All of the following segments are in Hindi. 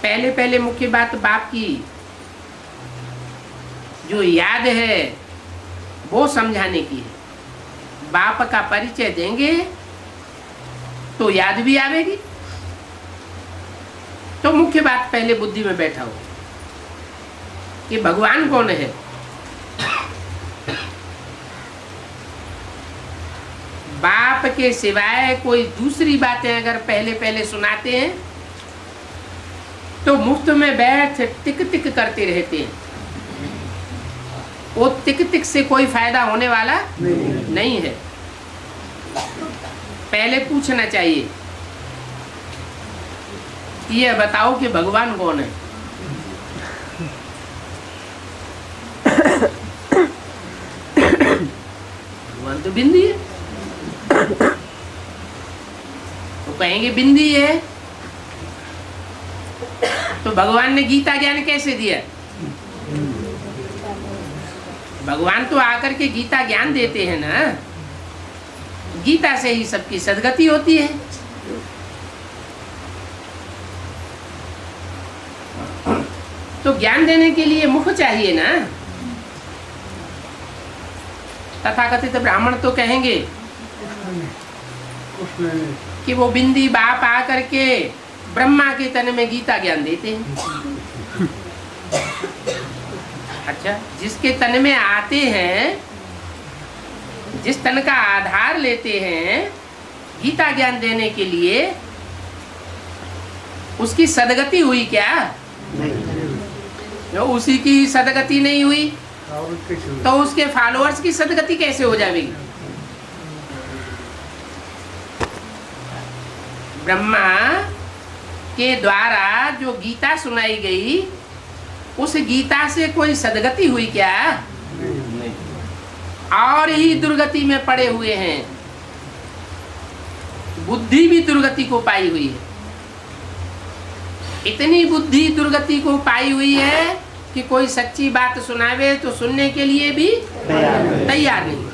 पहले पहले मुख्य बात बाप की जो याद है वो समझाने की है। बाप का परिचय देंगे तो याद भी आवेगी। तो मुख्य बात पहले बुद्धि में बैठा हो कि भगवान कौन है। बाप के सिवाय कोई दूसरी बातें अगर पहले पहले सुनाते हैं तो मुफ्त में बैठ टिक टिक करते रहते हैं। वो टिक टिक से कोई फायदा होने वाला नहीं है। पहले पूछना चाहिए कि ये बताओ कि भगवान कौन है। भगवान तो बिंदी है। तो कहेंगे बिंदी है तो भगवान ने गीता ज्ञान कैसे दिया। भगवान तो आकर के गीता ज्ञान देते हैं ना। गीता से ही सबकी सद्गति होती है। तो ज्ञान देने के लिए मुख चाहिए ना। तथाकथित ब्राह्मण तो कहेंगे कि वो बिंदी बाप आकर के ब्रह्मा के तन में गीता ज्ञान देते हैं। अच्छा, जिसके तन में आते हैं, जिस तन का आधार लेते हैं गीता ज्ञान देने के लिए, उसकी सदगति हुई क्या? नहीं। उसी की सदगति नहीं हुई तो उसके फॉलोअर्स की सदगति कैसे हो जाएगी? ब्रह्मा के द्वारा जो गीता सुनाई गई उस गीता से कोई सदगति हुई क्या? नहीं। और ही दुर्गति में पड़े हुए हैं। बुद्धि भी दुर्गति को पाई हुई है। इतनी बुद्धि दुर्गति को पाई हुई है कि कोई सच्ची बात सुनावे तो सुनने के लिए भी तैयार नहीं।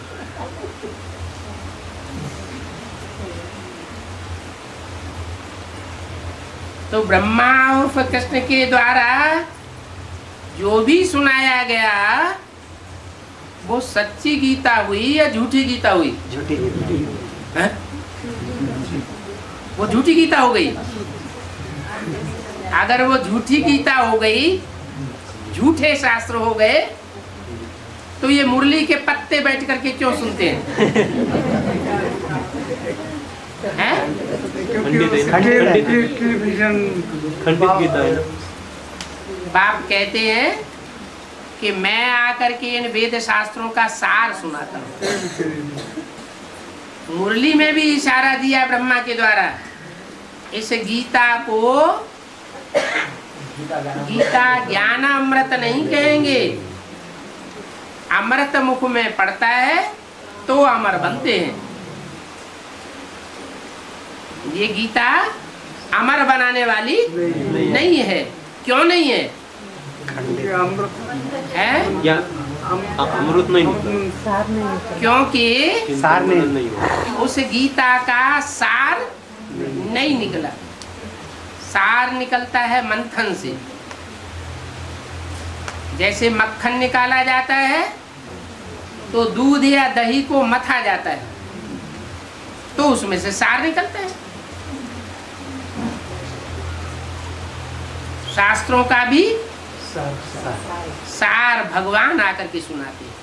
तो ब्रह्मा उर्फ कृष्ण के द्वारा जो भी सुनाया गया वो सच्ची गीता हुई या झूठी गीता हुई? झूठी गीता। वो झूठी गीता हो गई। अगर वो झूठी गीता हो गई, झूठे शास्त्र हो गए, तो ये मुरली के पत्ते बैठ करके क्यों सुनते हैं? बाप कहते हैं कि मैं आकर के इन वेद शास्त्रों का सार सुनाता हूँ। मुरली में भी इशारा दिया ब्रह्मा के द्वारा। इस गीता को गीता ज्ञान अमृत नहीं कहेंगे। अमृत मुख में पड़ता है तो अमर बनते हैं। ये गीता अमर बनाने वाली नहीं है। क्यों नहीं है? अमृत नहीं, क्योंकि सार नहीं, उस गीता का सार नहीं निकला। सार निकलता है मंथन से। जैसे मक्खन निकाला जाता है तो दूध या दही को मथा जाता है तो उसमें से सार निकलता है। शास्त्रों का भी सार भगवान आकर के सुनाते हैं।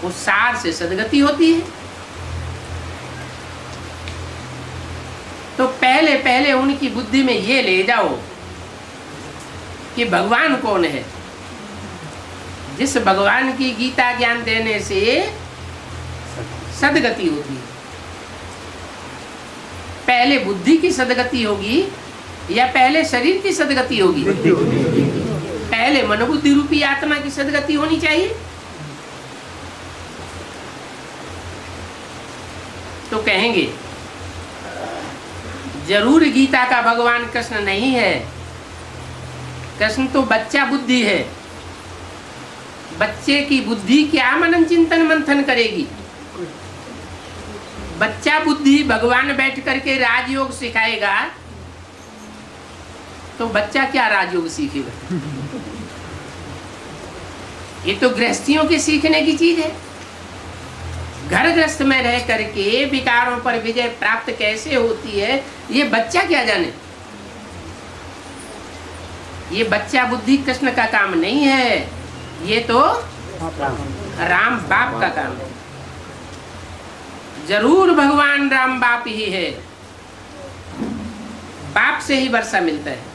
उस सार से सद्गति होती है। तो पहले पहले उनकी बुद्धि में ये ले जाओ कि भगवान कौन है। जिस भगवान की गीता ज्ञान देने से सद्गति होती है। पहले बुद्धि की सद्गति होगी या पहले शरीर की सद्गति होगी? पहले मनोबुद्धि रूपी आत्मा की सद्गति होनी चाहिए। तो कहेंगे जरूर गीता का भगवान कृष्ण नहीं है। कृष्ण तो बच्चा बुद्धि है। बच्चे की बुद्धि क्या मनन चिंतन मंथन करेगी? बच्चा बुद्धि भगवान बैठ करके राजयोग सिखाएगा तो बच्चा क्या राजयोग सीखेगा? ये तो गृहस्थियों के सीखने की चीज है। घर गृहस्थ में रह करके विकारों पर विजय प्राप्त कैसे होती है, ये बच्चा क्या जाने। ये बच्चा बुद्धि कृष्ण का काम नहीं है, ये तो राम बाप का काम है। जरूर भगवान राम बाप ही है, बाप से ही वर्षा मिलता है।